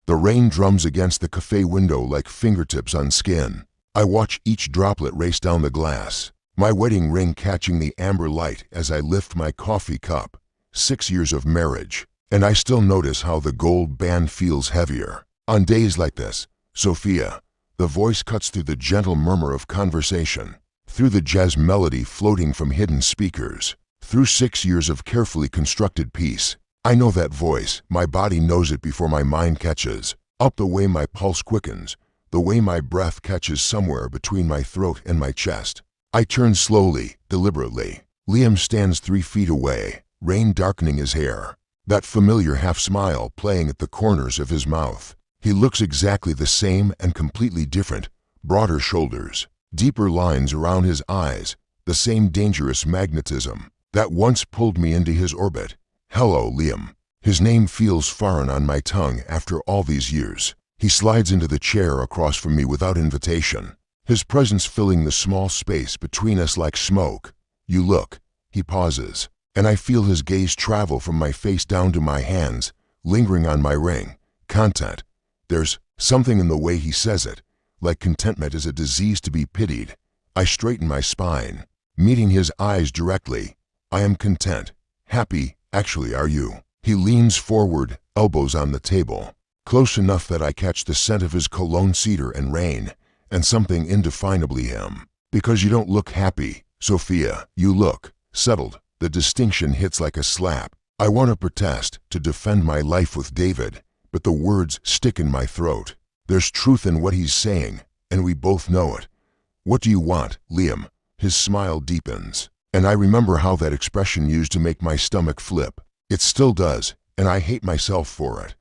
The rain drums against the cafe window like fingertips on skin. I watch each droplet race down the glass, my wedding ring catching the amber light as I lift my coffee cup. 6 years of marriage, and I still notice how the gold band feels heavier. On days like this, Sophia, the voice cuts through the gentle murmur of conversation, through the jazz melody floating from hidden speakers, through 6 years of carefully constructed peace. I know that voice, my body knows it before my mind catches up, the way my pulse quickens, the way my breath catches somewhere between my throat and my chest. I turn slowly, deliberately. Liam stands 3 feet away, rain darkening his hair, that familiar half-smile playing at the corners of his mouth. He looks exactly the same and completely different. Broader shoulders, deeper lines around his eyes, the same dangerous magnetism that once pulled me into his orbit. Hello, Liam. His name feels foreign on my tongue after all these years. He slides into the chair across from me without invitation, his presence filling the small space between us like smoke. You look. He pauses, and I feel his gaze travel from my face down to my hands, lingering on my ring. Content. There's something in the way he says it, like contentment is a disease to be pitied. I straighten my spine, meeting his eyes directly. I am content, happy, actually, are you? He leans forward, elbows on the table, close enough that I catch the scent of his cologne, cedar and rain, and something indefinably him. Because you don't look happy, Sophia, you look settled. The distinction hits like a slap. I want to protest, to defend my life with David, but the words stick in my throat. There's truth in what he's saying, and we both know it. What do you want, Liam? His smile deepens, and I remember how that expression used to make my stomach flip. It still does, and I hate myself for it.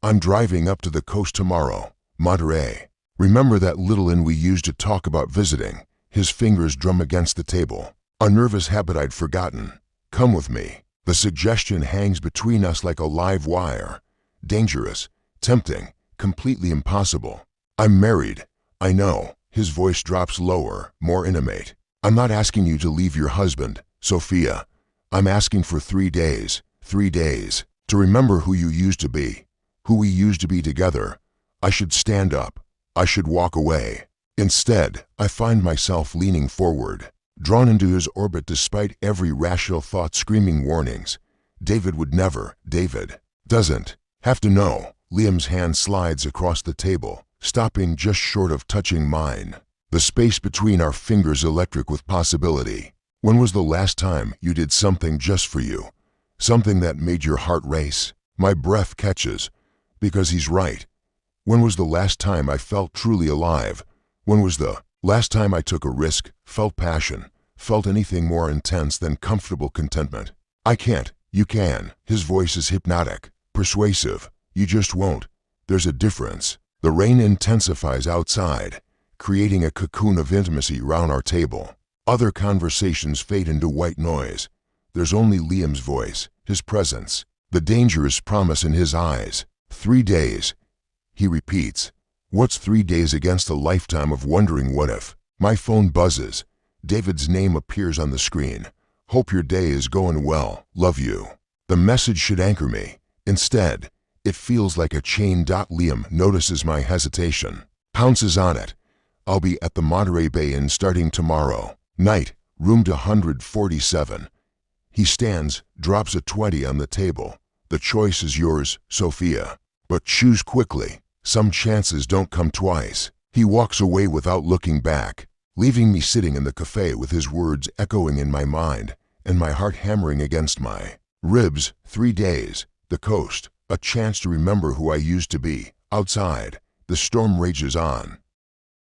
I'm driving up to the coast tomorrow, Monterey. Remember that little inn we used to talk about visiting? His fingers drum against the table. A nervous habit I'd forgotten. Come with me. The suggestion hangs between us like a live wire. Dangerous, tempting, completely impossible. I'm married. I know. His voice drops lower, more intimate. I'm not asking you to leave your husband, Sophia. I'm asking for 3 days. 3 days. To remember who you used to be. Who we used to be together. I should stand up. I should walk away. Instead, I find myself leaning forward, drawn into his orbit despite every rational thought screaming warnings. David would never, David doesn't have to know. Liam's hand slides across the table, stopping just short of touching mine. The space between our fingers electric with possibility. When was the last time you did something just for you? Something that made your heart race? My breath catches, because he's right. When was the last time I felt truly alive? When was the last time I took a risk, felt passion, felt anything more intense than comfortable contentment? I can't. You can. His voice is hypnotic, persuasive. You just won't. There's a difference. The rain intensifies outside, creating a cocoon of intimacy round our table. Other conversations fade into white noise. There's only Liam's voice, his presence, the dangerous promise in his eyes. 3 days. He repeats. What's 3 days against a lifetime of wondering what if? My phone buzzes. David's name appears on the screen. Hope your day is going well. Love you. The message should anchor me. Instead, it feels like a chain. Liam notices my hesitation, pounces on it. I'll be at the Monterey Bay Inn starting tomorrow night, room 147. He stands, drops a 20 on the table. The choice is yours, Sophia. But choose quickly. Some chances don't come twice. He walks away without looking back, leaving me sitting in the cafe with his words echoing in my mind and my heart hammering against my ribs. 3 days, the coast, a chance to remember who I used to be. Outside, the storm rages on.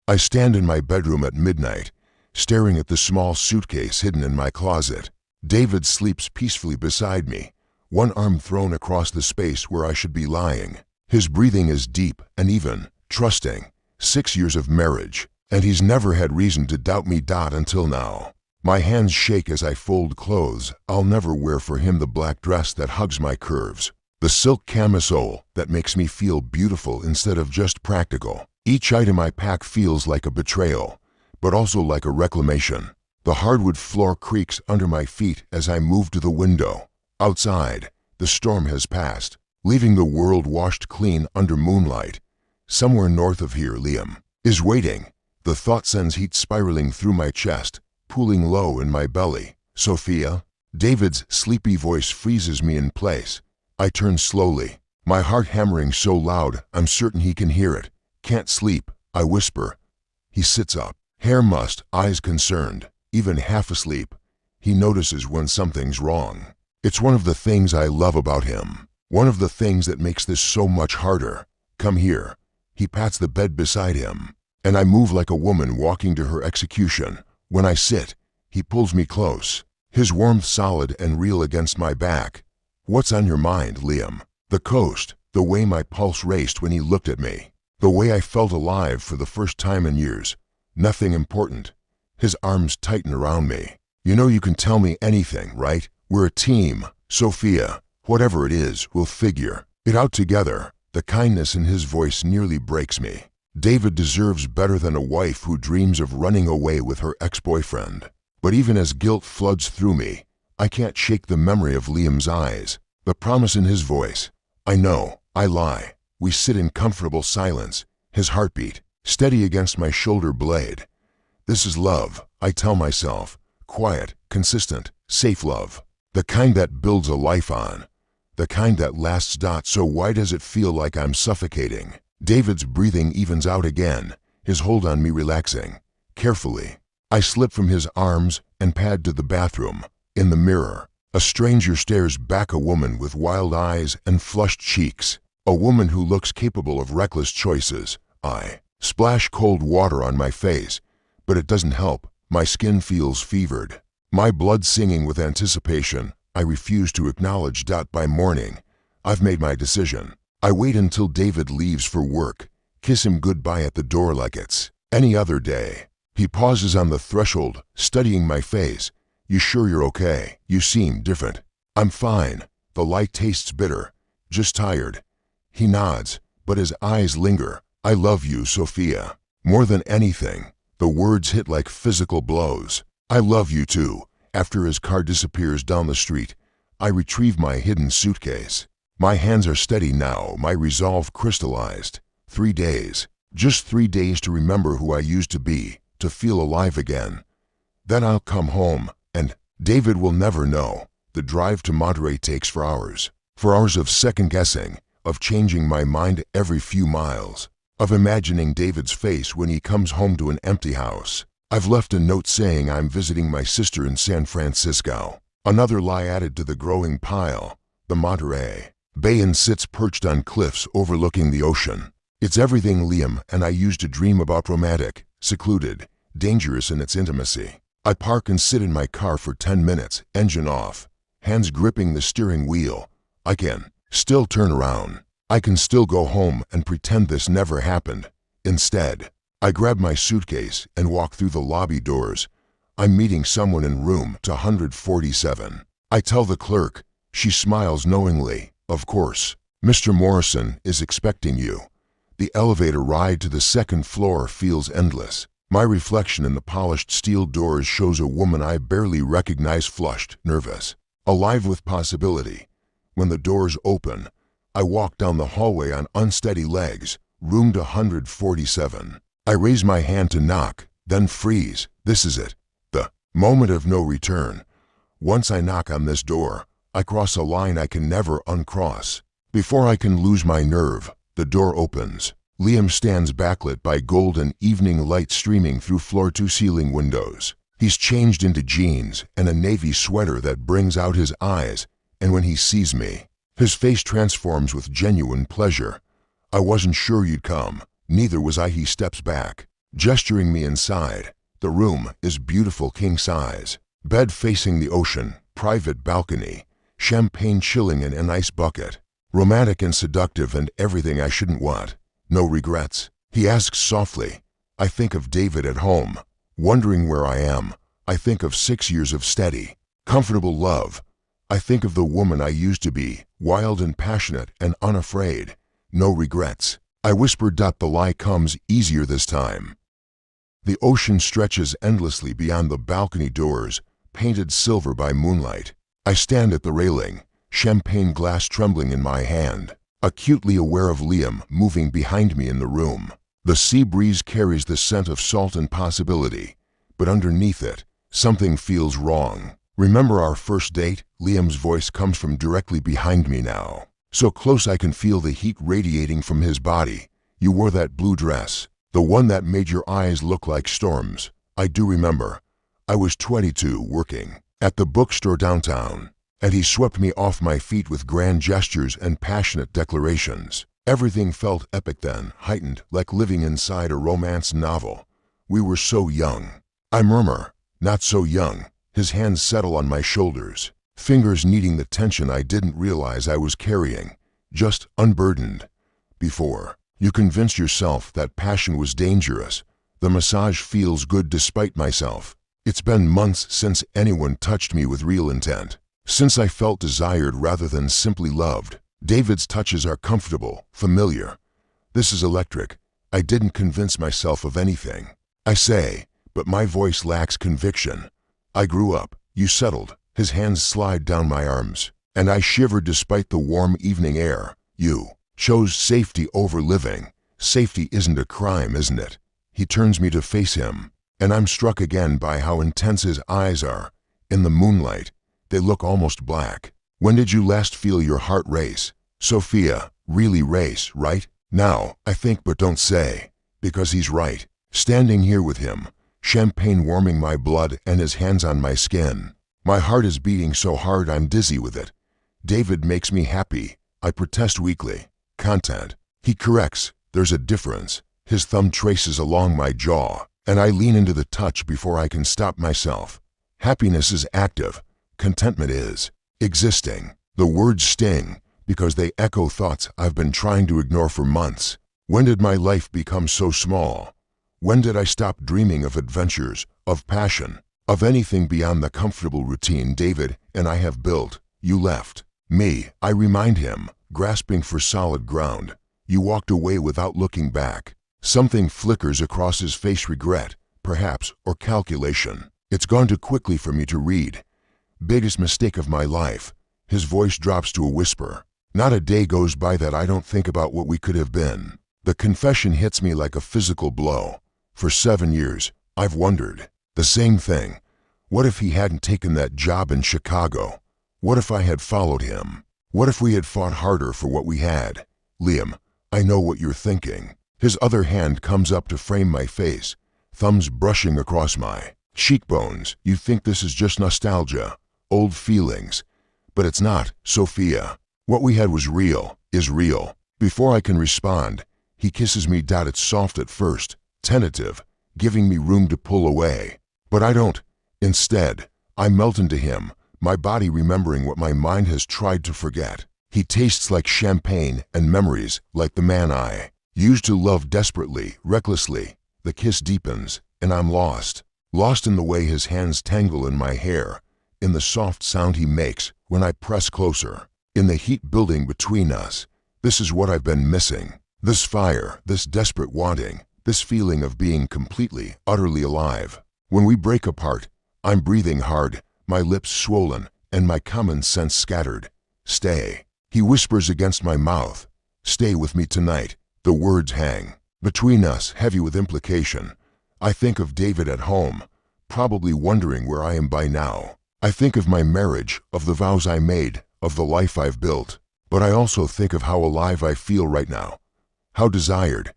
I stand in my bedroom at midnight, staring at the small suitcase hidden in my closet. David sleeps peacefully beside me, one arm thrown across the space where I should be lying. His breathing is deep and even, trusting. 6 years of marriage, and he's never had reason to doubt me. Until now. My hands shake as I fold clothes I'll never wear for him, the black dress that hugs my curves, the silk camisole that makes me feel beautiful instead of just practical. Each item I pack feels like a betrayal, but also like a reclamation. The hardwood floor creaks under my feet as I move to the window. Outside, the storm has passed. leaving the world washed clean under moonlight. Somewhere north of here, Liam is waiting. The thought sends heat spiraling through my chest, pooling low in my belly. Sophia? David's sleepy voice freezes me in place. I turn slowly, my heart hammering so loud I'm certain he can hear it. Can't sleep, I whisper. He sits up, hair mussed, eyes concerned, even half asleep. He notices when something's wrong. It's one of the things I love about him. One of the things that makes this so much harder. Come here. He pats the bed beside him, and I move like a woman walking to her execution. When I sit, he pulls me close, his warmth solid and real against my back. What's on your mind, Liam? The coast, the way my pulse raced when he looked at me, the way I felt alive for the first time in years. Nothing important. His arms tighten around me. You know you can tell me anything, right? We're a team, Sophia. Whatever it is, we'll figure it out together. The kindness in his voice nearly breaks me. David deserves better than a wife who dreams of running away with her ex-boyfriend. But even as guilt floods through me, I can't shake the memory of Liam's eyes, the promise in his voice. I know, I lie. We sit in comfortable silence, his heartbeat steady against my shoulder blade. This is love, I tell myself. Quiet, consistent, safe love. The kind that builds a life on. The kind that lasts. So why does it feel like I'm suffocating? David's breathing evens out again, his hold on me relaxing. Carefully, I slip from his arms and pad to the bathroom. In the mirror, a stranger stares back, a woman with wild eyes and flushed cheeks. A woman who looks capable of reckless choices. I splash cold water on my face, but it doesn't help. My skin feels fevered, my blood singing with anticipation. I refuse to acknowledge. By morning, I've made my decision. I wait until David leaves for work, kiss him goodbye at the door like it's any other day. He pauses on the threshold, studying my face. You sure you're okay? You seem different. I'm fine. The light tastes bitter, just tired. He nods, but his eyes linger. I love you, Sophia. More than anything. The words hit like physical blows. I love you too. After his car disappears down the street, I retrieve my hidden suitcase. My hands are steady now, my resolve crystallized. 3 days. Just 3 days to remember who I used to be, to feel alive again. Then I'll come home, and David will never know. The drive to Monterey takes for hours of second-guessing, of changing my mind every few miles, of imagining David's face when he comes home to an empty house. I've left a note saying I'm visiting my sister in San Francisco. Another lie added to the growing pile. The Monterey Bay Inn sits perched on cliffs overlooking the ocean. It's everything Liam and I used to dream about: romantic, secluded, dangerous in its intimacy. I park and sit in my car for 10 minutes, engine off, hands gripping the steering wheel. I can still turn around. I can still go home and pretend this never happened. Instead, I grab my suitcase and walk through the lobby doors. I'm meeting someone in room 247. I tell the clerk. She smiles knowingly. Of course, Mr. Morrison is expecting you. The elevator ride to the second floor feels endless. My reflection in the polished steel doors shows a woman I barely recognize, flushed, nervous, alive with possibility. When the doors open, I walk down the hallway on unsteady legs. Room 247. I raise my hand to knock, then freeze. This is it. The moment of no return. Once I knock on this door, I cross a line I can never uncross. Before I can lose my nerve, the door opens. Liam stands backlit by golden evening light streaming through floor-to-ceiling windows. He's changed into jeans and a navy sweater that brings out his eyes, and when he sees me, his face transforms with genuine pleasure. I wasn't sure you'd come. Neither was I. He steps back, gesturing me inside. The room is beautiful, king size. Bed facing the ocean, private balcony, champagne chilling in an ice bucket. Romantic and seductive and everything I shouldn't want. No regrets. He asks softly. I think of David at home, wondering where I am. I think of 6 years of steady, comfortable love. I think of the woman I used to be, wild and passionate and unafraid. No regrets. I whisper. The lie comes easier this time. The ocean stretches endlessly beyond the balcony doors, painted silver by moonlight. I stand at the railing, champagne glass trembling in my hand, acutely aware of Liam moving behind me in the room. The sea breeze carries the scent of salt and possibility, but underneath it, something feels wrong. Remember our first date? Liam's voice comes from directly behind me now, so close I can feel the heat radiating from his body. You wore that blue dress, the one that made your eyes look like storms. I do remember. I was 22, working at the bookstore downtown, and he swept me off my feet with grand gestures and passionate declarations. Everything felt epic then, heightened, like living inside a romance novel. We were so young. I murmur, not so young. His hands settle on my shoulders, fingers kneading the tension I didn't realize I was carrying, just unburdened. Before you convinced yourself that passion was dangerous, the massage feels good despite myself. It's been months since anyone touched me with real intent, since I felt desired rather than simply loved. David's touches are comfortable, familiar. This is electric. I didn't convince myself of anything, I say, but my voice lacks conviction. I grew up, you settled. His hands slide down my arms, and I shivered despite the warm evening air. You chose safety over living. Safety isn't a crime, isn't it? He turns me to face him, and I'm struck again by how intense his eyes are. In the moonlight, they look almost black. When did you last feel your heart race? Sophia, really race, right? Now, I think but don't say, because he's right. Standing here with him, champagne warming my blood and his hands on my skin. My heart is beating so hard I'm dizzy with it. David makes me happy. I protest weakly. Content. He corrects. There's a difference. His thumb traces along my jaw, and I lean into the touch before I can stop myself. Happiness is active. Contentment is existing. The words sting because they echo thoughts I've been trying to ignore for months. When did my life become so small? When did I stop dreaming of adventures, of passion, of anything beyond the comfortable routine David and I have built? You left me, I remind him, grasping for solid ground. You walked away without looking back. Something flickers across his face, regret, perhaps, or calculation. It's gone too quickly for me to read. Biggest mistake of my life. His voice drops to a whisper. Not a day goes by that I don't think about what we could have been. The confession hits me like a physical blow. For 7 years, I've wondered the same thing. What if he hadn't taken that job in Chicago? What if I had followed him? What if we had fought harder for what we had? Liam, I know what you're thinking. His other hand comes up to frame my face, thumbs brushing across my cheekbones. You think this is just nostalgia, old feelings. But it's not, Sophia. What we had was real, is real. Before I can respond, he kisses me. It's soft at first, tentative, giving me room to pull away. But I don't. Instead, I melt into him, my body remembering what my mind has tried to forget. He tastes like champagne and memories, like the man I used to love desperately, recklessly. The kiss deepens, and I'm lost. Lost in the way his hands tangle in my hair, in the soft sound he makes when I press closer, in the heat building between us. This is what I've been missing. This fire, this desperate wanting, this feeling of being completely, utterly alive. When we break apart, I'm breathing hard, my lips swollen, and my common sense scattered. Stay. He whispers against my mouth. Stay with me tonight. The words hang between us, heavy with implication. I think of David at home, probably wondering where I am by now. I think of my marriage, of the vows I made, of the life I've built. But I also think of how alive I feel right now. How desired.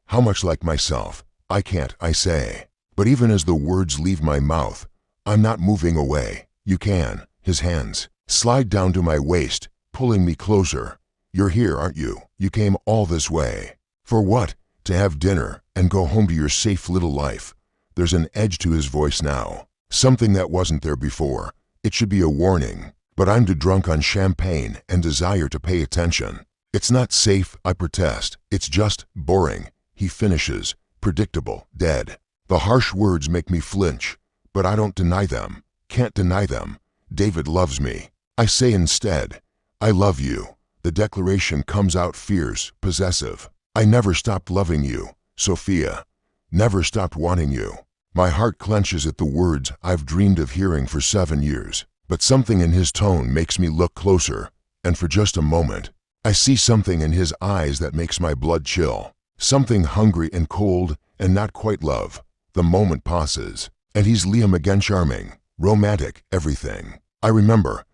How much like myself. I can't, I say. But even as the words leave my mouth, I'm not moving away. You can. His hands slide down to my waist, pulling me closer. You're here, aren't you? You came all this way. For what? To have dinner and go home to your safe little life. There's an edge to his voice now, something that wasn't there before. It should be a warning, but I'm too drunk on champagne and desire to pay attention. It's not safe, I protest. It's just boring. He finishes, predictable, dead. The harsh words make me flinch, but I don't deny them. Can't deny them. David loves me. I say instead, I love you. The declaration comes out fierce, possessive. I never stopped loving you, Sophia. Never stopped wanting you. My heart clenches at the words I've dreamed of hearing for 7 years. But something in his tone makes me look closer, and for just a moment, I see something in his eyes that makes my blood chill. Something hungry and cold and not quite love. The moment passes, and he's Liam again, charming, romantic, everything I remember.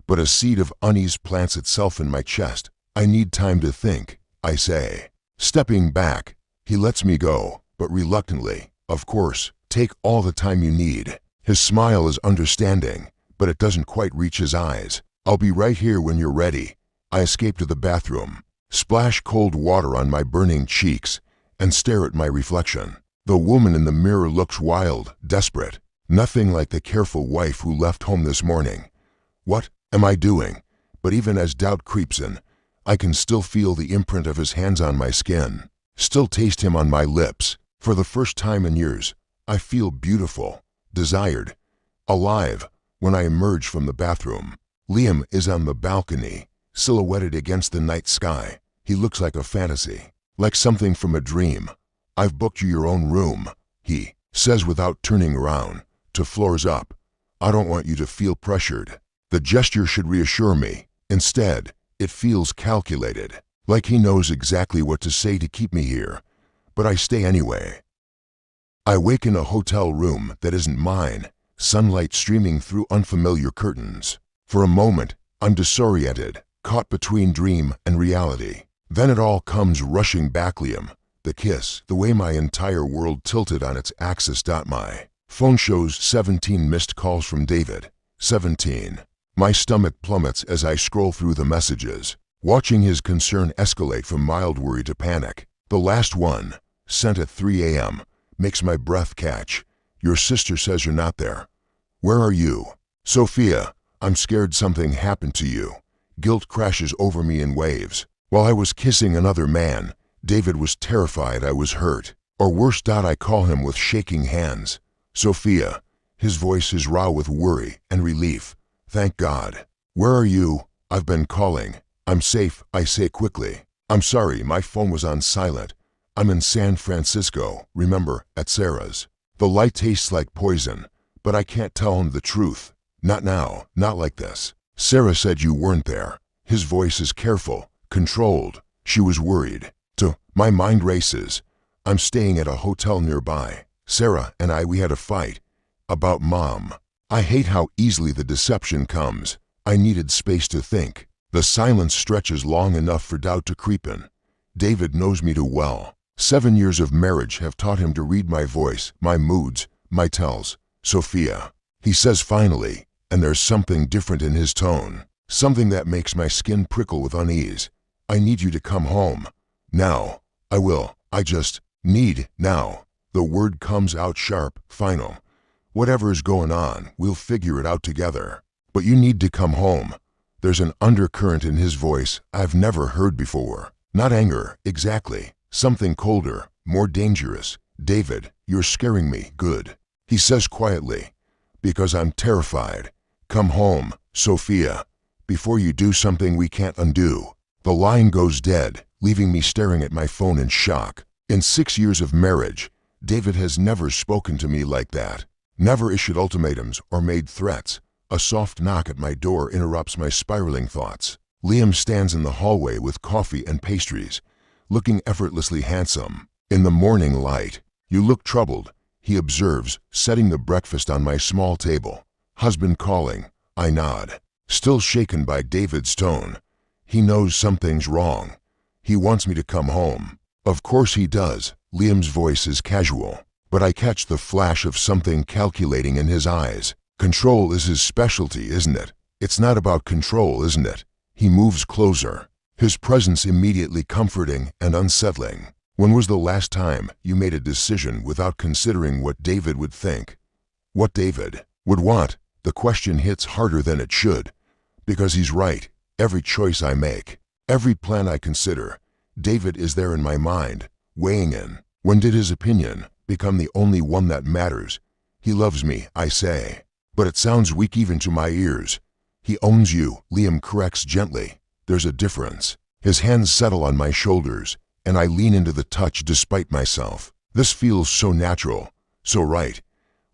But a seed of unease plants itself in my chest. I need time to think, I say. Stepping back, he lets me go, but reluctantly. Of course, take all the time you need. His smile is understanding, but it doesn't quite reach his eyes. I'll be right here when you're ready. I escape to the bathroom, splash cold water on my burning cheeks, and stare at my reflection. The woman in the mirror looks wild, desperate. Nothing like the careful wife who left home this morning. What am I doing? But even as doubt creeps in, I can still feel the imprint of his hands on my skin, still taste him on my lips. For the first time in years, I feel beautiful, desired, alive. When I emerge from the bathroom, Liam is on the balcony, silhouetted against the night sky. He looks like a fantasy, like something from a dream. I've booked you your own room, he says without turning around, 2 floors up. I don't want you to feel pressured. The gesture should reassure me. Instead, it feels calculated, like he knows exactly what to say to keep me here. But I stay anyway. I wake in a hotel room that isn't mine, sunlight streaming through unfamiliar curtains. For a moment, I'm disoriented, caught between dream and reality. Then it all comes rushing back. Liam, the kiss, the way my entire world tilted on its axis. My phone shows 17 missed calls from David. 17. My stomach plummets as I scroll through the messages, watching his concern escalate from mild worry to panic. The last one, sent at 3 a.m., makes my breath catch. Your sister says you're not there. Where are you? Sophia, I'm scared something happened to you. Guilt crashes over me in waves. While I was kissing another man, David was terrified I was hurt. Or worse, I call him with shaking hands. Sophia, his voice is raw with worry and relief. Thank God. Where are you? I've been calling. I'm safe, I say quickly. I'm sorry, my phone was on silent. I'm in San Francisco, remember, at Sarah's. The light tastes like poison, but I can't tell him the truth. Not now, not like this. Sarah said you weren't there. His voice is careful, controlled. She was worried. My mind races. I'm staying at a hotel nearby. Sarah and we had a fight. About Mom. I hate how easily the deception comes. I needed space to think. The silence stretches long enough for doubt to creep in. David knows me too well. 7 years of marriage have taught him to read my voice, my moods, my tells. Sophia, he says finally, and there's something different in his tone. Something that makes my skin prickle with unease. I need you to come home. Now. I will. I just need now. The word comes out sharp, final. Whatever's going on, we'll figure it out together. But you need to come home. There's an undercurrent in his voice I've never heard before. Not anger, exactly. Something colder, more dangerous. David, you're scaring me. Good. He says quietly. Because I'm terrified. Come home, Sophia. Before you do something we can't undo. The line goes dead, leaving me staring at my phone in shock. In 6 years of marriage, David has never spoken to me like that. Never issued ultimatums or made threats. A soft knock at my door interrupts my spiraling thoughts. Liam stands in the hallway with coffee and pastries, looking effortlessly handsome. In the morning light, you look troubled, he observes, setting the breakfast on my small table. Husband calling. I nod, still shaken by David's tone. He knows something's wrong. He wants me to come home. Of course he does. Liam's voice is casual, but I catch the flash of something calculating in his eyes. Control is his specialty, isn't it? It's not about control, isn't it? He moves closer, his presence immediately comforting and unsettling. When was the last time you made a decision without considering what David would think? What David would want? The question hits harder than it should. Because he's right. Every choice I make, every plan I consider, David is there in my mind, weighing in. When did his opinion become the only one that matters? He loves me, I say. But it sounds weak even to my ears. He owns you, Liam corrects gently. There's a difference. His hands settle on my shoulders, and I lean into the touch despite myself. This feels so natural, so right.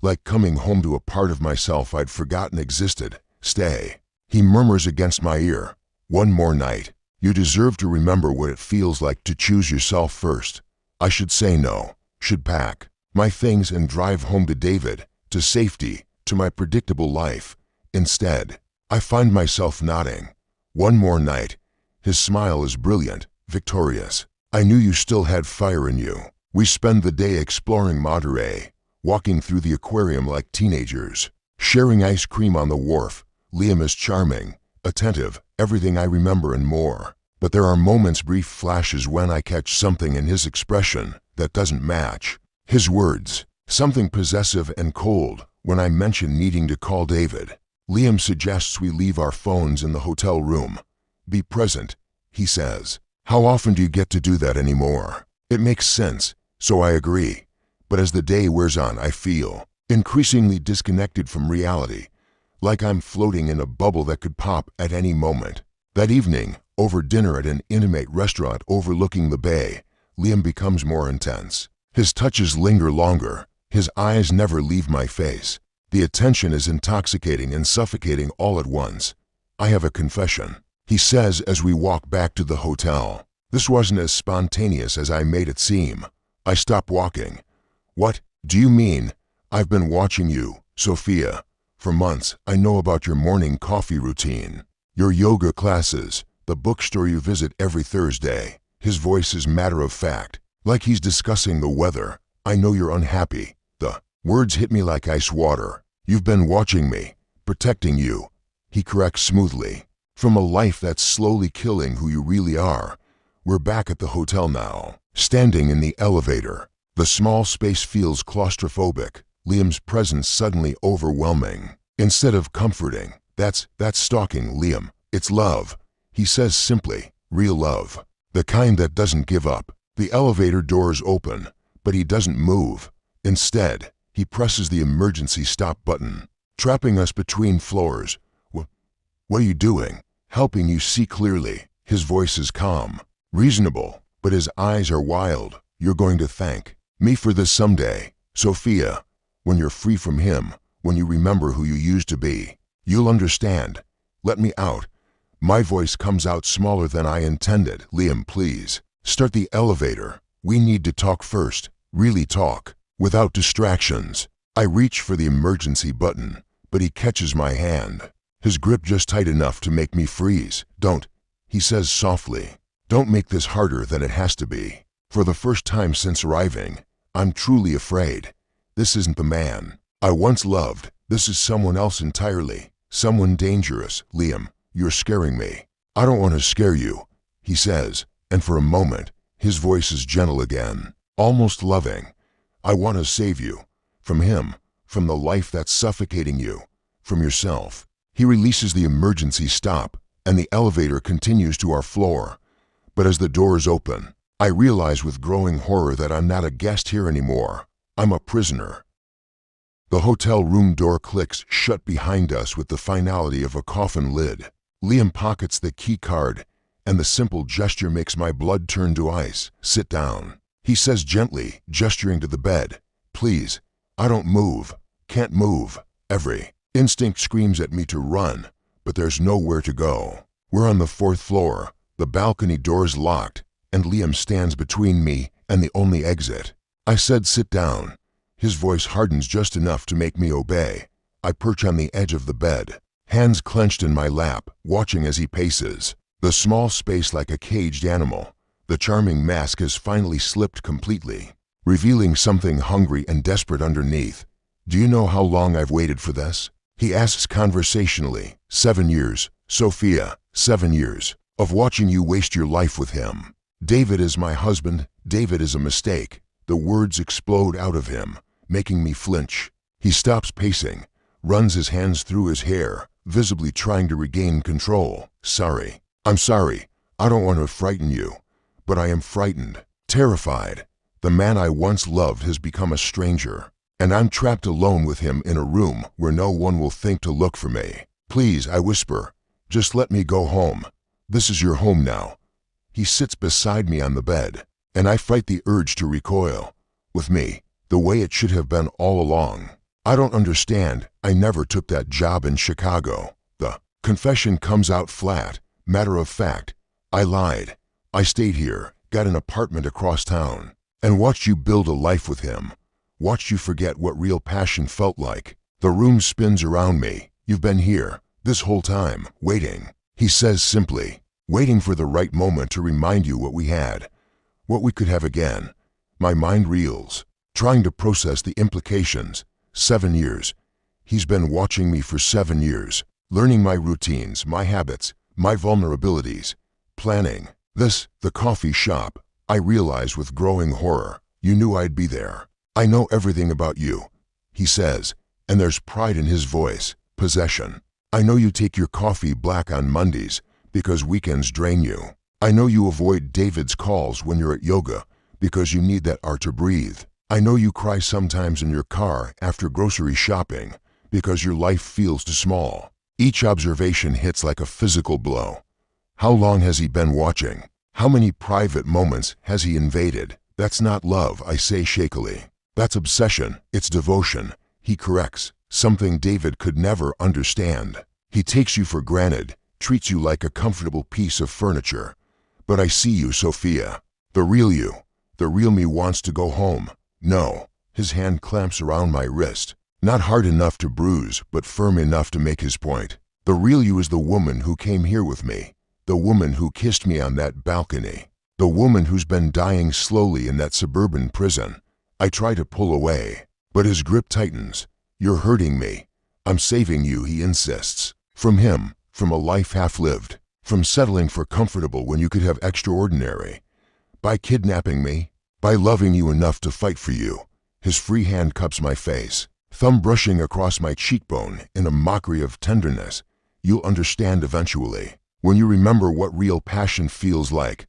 Like coming home to a part of myself I'd forgotten existed. Stay. He murmurs against my ear. One more night. You deserve to remember what it feels like to choose yourself first. I should say no, should pack my things and drive home to David, to safety, to my predictable life. Instead, I find myself nodding. One more night. His smile is brilliant, victorious. I knew you still had fire in you. We spend the day exploring Monterey, walking through the aquarium like teenagers, sharing ice cream on the wharf. Liam is charming, attentive, everything I remember and more. But there are moments, brief flashes, when I catch something in his expression that doesn't match his words, something possessive and cold. When I mention needing to call David, Liam suggests we leave our phones in the hotel room. Be present, he says. How often do you get to do that anymore? It makes sense, so I agree. But as the day wears on, I feel increasingly disconnected from reality, like I'm floating in a bubble that could pop at any moment. That evening, over dinner at an intimate restaurant overlooking the bay, Liam becomes more intense. His touches linger longer. His eyes never leave my face. The attention is intoxicating and suffocating all at once. I have a confession, he says as we walk back to the hotel. This wasn't as spontaneous as I made it seem. I stop walking. What do you mean? I've been watching you, Sophia. For months, I know about your morning coffee routine, your yoga classes, the bookstore you visit every Thursday. His voice is matter-of-fact, like he's discussing the weather. I know you're unhappy. The words hit me like ice water. You've been watching me, protecting you, he corrects smoothly, from a life that's slowly killing who you really are. We're back at the hotel now, standing in the elevator. The small space feels claustrophobic, Liam's presence suddenly overwhelming. Instead of comforting, that's stalking, Liam. It's love, he says simply, real love, the kind that doesn't give up. The elevator doors open, but he doesn't move. Instead, he presses the emergency stop button, trapping us between floors. What are you doing? Helping you see clearly. His voice is calm, reasonable, but his eyes are wild. You're going to thank me for this someday, Sophia. When you're free from him, when you remember who you used to be, you'll understand. Let me out. My voice comes out smaller than I intended. Liam, please, start the elevator. We need to talk first, really talk, without distractions. I reach for the emergency button, but he catches my hand, his grip just tight enough to make me freeze. Don't, he says softly. Don't make this harder than it has to be. For the first time since arriving, I'm truly afraid. This isn't the man I once loved. This is someone else entirely, someone dangerous. Liam, you're scaring me. I don't want to scare you, he says, and for a moment, his voice is gentle again, almost loving. I want to save you. From him, from the life that's suffocating you, from yourself. He releases the emergency stop, and the elevator continues to our floor. But as the doors open, I realize with growing horror that I'm not a guest here anymore. I'm a prisoner. The hotel room door clicks shut behind us with the finality of a coffin lid. Liam pockets the key card, and the simple gesture makes my blood turn to ice. Sit down, he says gently, gesturing to the bed. Please, I don't move, can't move. Every instinct screams at me to run, but there's nowhere to go. We're on the 4th floor, the balcony door's locked, and Liam stands between me and the only exit. I said sit down. His voice hardens just enough to make me obey. I perch on the edge of the bed, hands clenched in my lap, watching as he paces. The small space like a caged animal. The charming mask has finally slipped completely, revealing something hungry and desperate underneath. Do you know how long I've waited for this? He asks conversationally. 7 years, Sophia, 7 years, of watching you waste your life with him. David is my husband. David is a mistake. The words explode out of him, making me flinch. He stops pacing, runs his hands through his hair, visibly trying to regain control. Sorry. I'm sorry. I don't want to frighten you, but I am frightened, terrified. The man I once loved has become a stranger, and I'm trapped alone with him in a room where no one will think to look for me. Please, I whisper, just let me go home. This is your home now. He sits beside me on the bed, and I fight the urge to recoil. With me, the way it should have been all along. I don't understand. I never took that job in Chicago. Confession comes out flat, matter of fact. I lied. I stayed here, got an apartment across town, and watched you build a life with him. Watched you forget what real passion felt like. The room spins around me. You've been here, this whole time, waiting. He says simply, waiting for the right moment to remind you what we had, what we could have again. My mind reels, trying to process the implications. 7 years. He's been watching me for 7 years, learning my routines, my habits, my vulnerabilities, planning. This, the coffee shop. I realize with growing horror, you knew I'd be there. I know everything about you, he says, and there's pride in his voice, possession. I know you take your coffee black on Mondays because weekends drain you. I know you avoid David's calls when you're at yoga because you need that air to breathe. I know you cry sometimes in your car after grocery shopping because your life feels too small. Each observation hits like a physical blow. How long has he been watching? How many private moments has he invaded? That's not love, I say shakily. That's obsession, it's devotion. He corrects, something David could never understand. He takes you for granted, treats you like a comfortable piece of furniture. But I see you, Sophia. The real you. The real me wants to go home. No. His hand clamps around my wrist. Not hard enough to bruise, but firm enough to make his point. The real you is the woman who came here with me. The woman who kissed me on that balcony. The woman who's been dying slowly in that suburban prison. I try to pull away, but his grip tightens. You're hurting me. I'm saving you, he insists. From him, from a life half-lived, from settling for comfortable when you could have extraordinary. By kidnapping me, by loving you enough to fight for you. His free hand cups my face, thumb brushing across my cheekbone in a mockery of tenderness. You'll understand eventually, when you remember what real passion feels like,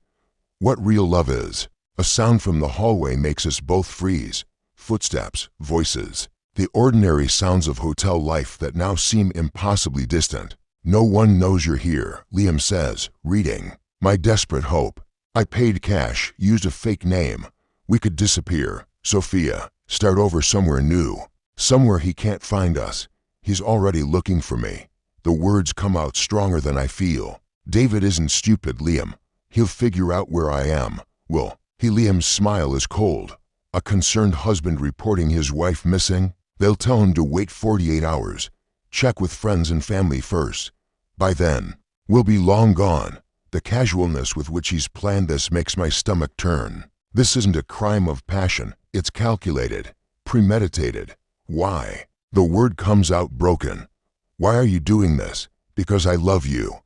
what real love is. A sound from the hallway makes us both freeze. Footsteps, voices, the ordinary sounds of hotel life that now seem impossibly distant. No one knows you're here, Liam says, reading. My desperate hope. I paid cash, used a fake name. We could disappear, Sophia, start over somewhere new, somewhere he can't find us. He's already looking for me. The words come out stronger than I feel. David isn't stupid, Liam. He'll figure out where I am. Will he? Liam's smile is cold. A concerned husband reporting his wife missing? They'll tell him to wait 48 hours. Check with friends and family first. By then, we'll be long gone. The casualness with which he's planned this makes my stomach turn. This isn't a crime of passion. It's calculated, premeditated. Why? The word comes out broken. Why are you doing this? Because I love you.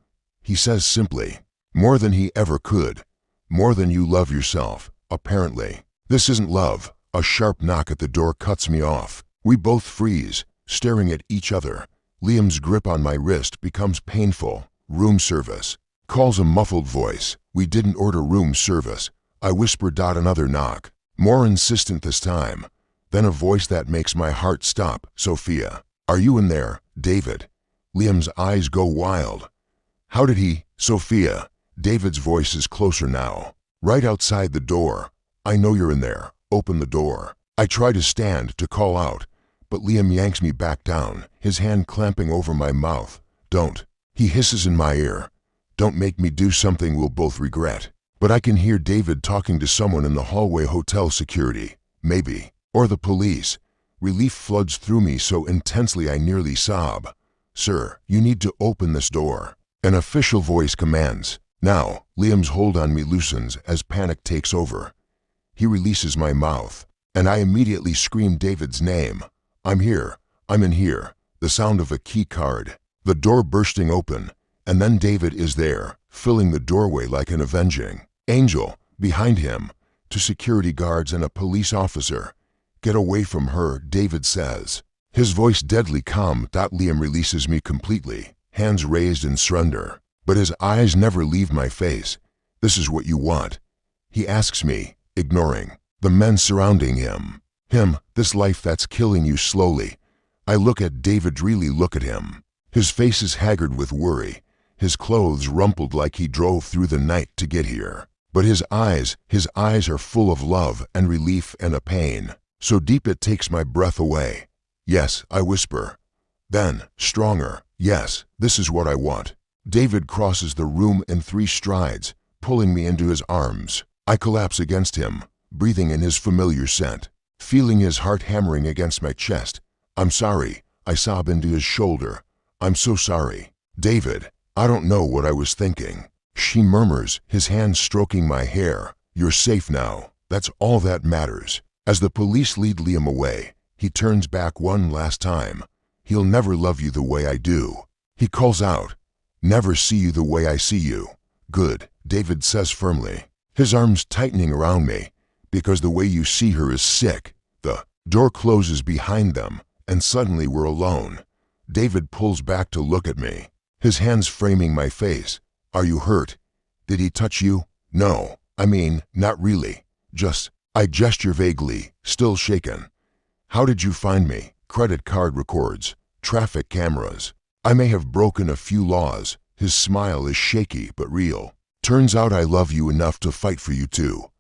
He says simply, more than he ever could. More than you love yourself, apparently. This isn't love. A sharp knock at the door cuts me off. We both freeze, staring at each other. Liam's grip on my wrist becomes painful. Room service. Calls a muffled voice. We didn't order room service. I whisper. Another knock. More insistent this time. Then a voice that makes my heart stop. Sophia. Are you in there, David? Liam's eyes go wild. How did he? Sophia. David's voice is closer now. Right outside the door. I know you're in there. Open the door. I try to stand, to call out, but Liam yanks me back down, his hand clamping over my mouth. Don't. He hisses in my ear. Don't make me do something we'll both regret. But I can hear David talking to someone in the hallway. Hotel security. Maybe. Or the police. Relief floods through me so intensely I nearly sob. Sir, you need to open this door. An official voice commands. Now, Liam's hold on me loosens as panic takes over. He releases my mouth, and I immediately scream David's name. I'm here. I'm in here. The sound of a key card. The door bursting open, and then David is there, filling the doorway like an avenging angel. Behind him, to security guards and a police officer. Get away from her, David says. His voice deadly calm. Liam releases me completely, hands raised in surrender. But his eyes never leave my face. This is what you want? He asks me, ignoring the men surrounding him. This life that's killing you slowly. I look at David, really look at him. His face is haggard with worry, his clothes rumpled like he drove through the night to get here. But his eyes are full of love and relief and a pain, so deep it takes my breath away. Yes, I whisper. Then, stronger. Yes, this is what I want. David crosses the room in 3 strides, pulling me into his arms. I collapse against him, breathing in his familiar scent, feeling his heart hammering against my chest. I'm sorry, I sob into his shoulder. I'm so sorry. David, I don't know what I was thinking. She murmurs, his hand stroking my hair. You're safe now. That's all that matters. As the police lead Liam away, he turns back one last time. He'll never love you the way I do. He calls out, never see you the way I see you. Good, David says firmly, his arms tightening around me, because the way you see her is sick. The door closes behind them, and suddenly we're alone. David pulls back to look at me, his hands framing my face. Are you hurt? Did he touch you? No, I mean, not really. I gesture vaguely, still shaken. How did you find me? Credit card records, traffic cameras. I may have broken a few laws. His smile is shaky but real. Turns out I love you enough to fight for you too.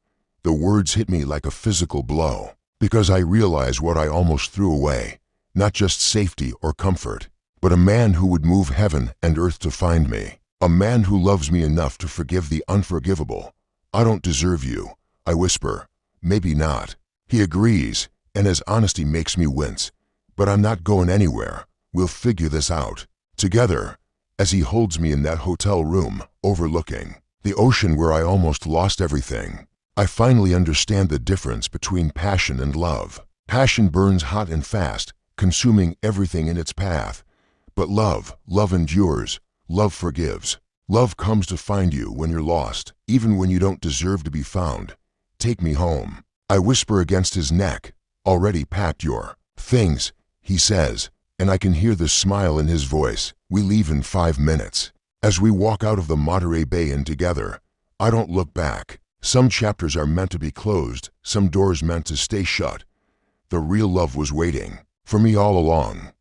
The words hit me like a physical blow, because I realize what I almost threw away. Not just safety or comfort, but a man who would move heaven and earth to find me. A man who loves me enough to forgive the unforgivable. I don't deserve you, I whisper. Maybe not. He agrees, and his honesty makes me wince. But I'm not going anywhere. We'll figure this out. Together, as he holds me in that hotel room, overlooking the ocean where I almost lost everything. I finally understand the difference between passion and love. Passion burns hot and fast, consuming everything in its path. But love endures. Love forgives. Love comes to find you when you're lost, even when you don't deserve to be found. Take me home. I whisper against his neck. Already packed your things, he says, and I can hear the smile in his voice. We leave in 5 minutes. As we walk out of the Monterey Bay Inn together, I don't look back. Some chapters are meant to be closed, some doors meant to stay shut. The real love was waiting for me all along.